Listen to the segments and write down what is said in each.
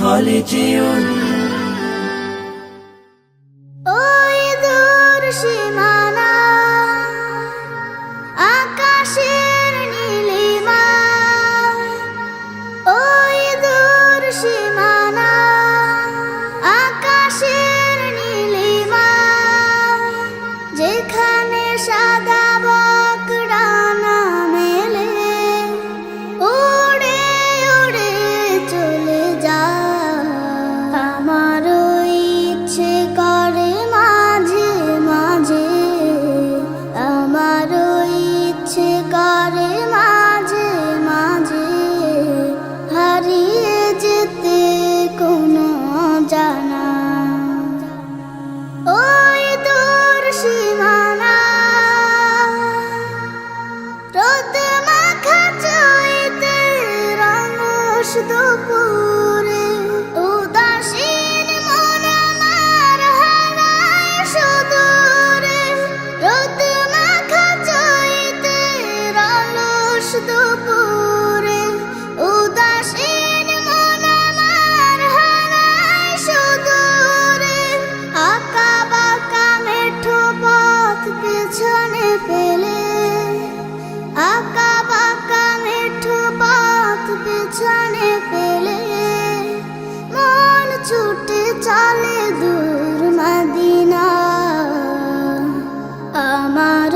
خالدون ওই দূর সীমানা আকাশের নীলিমা, ওই দূর সীমানা আকাশের নীলিমা, যেখানে সাদা বক ডানা মেলে উড়ে উড়ে চলে যায়। আমার ইচ্ছে করে মাঝে মাঝে, আমার ইচ্ছে করে মাঝে মাঝে হারিয়ে যেতে কোনো জানা। ওই দূর সীমানা রোদ মাখা চৈতের রঙস দুপুরে, উদাসীন মন আমার হারায় সুদূরে। রোদ মাখা চৈতের রঙস দুপুরে, উদাসীন মন আমার হারায় সুদূরে। আঁকা বাঁকা মেঠো পথ পেছনে ফেলে, আঁকা বাঁকা মেঠো পথ পেছনে ফেলে মন ছুটে চলে দূর মদিনা। আমার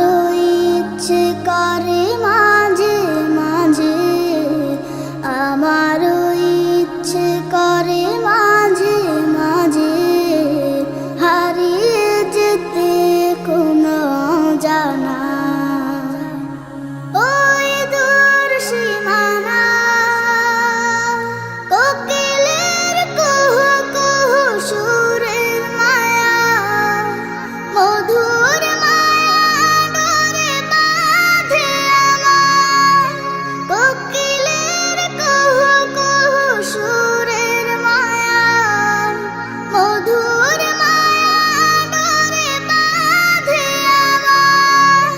ইচ্ছে করে মাঝে মাঝে, আমার ইচ্ছে করে মাঝে মাঝে হারিয়ে যেতে কোনো জানা। ওই দূর সীমানা কোকিলের কুহু কুহু সুরের মায়া, মধুর মায়া ডোরে বাঁধে আমায়। কোকিলের কুহু কুহু সুরের মায়া, মধুর মায়া ডোরে বাঁধে আমায়।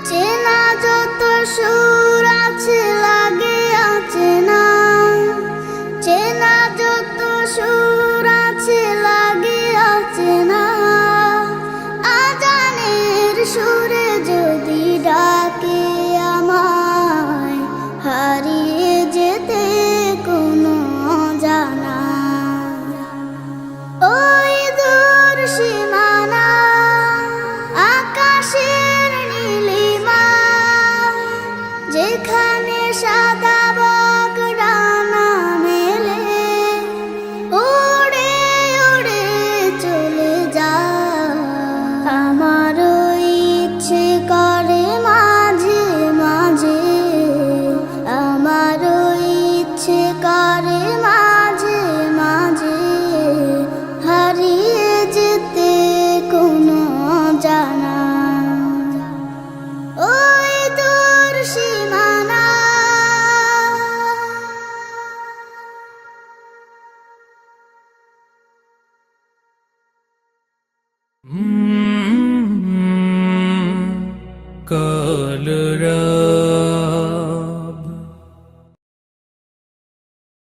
চেনা যত সুর আছে লাগে অচেনা, চেনা যত সুর আছে লাগে অচেনা। আজানের সুরে যদি ডাকে আমায় হারিয়ে যেতে কোনো জানা। ওই দূর সীমানা আকাশের নীলিমা, যেখানে সাদা বক ডানা মেলে উড়ে উড়ে চলে যায়। আমার ইচ্ছে করে মাঝে মাঝে, আমার ইচ্ছে করে মাঝে মাঝে হারিয়ে যেতে কোনো জানা। ওই দূর সীমানা।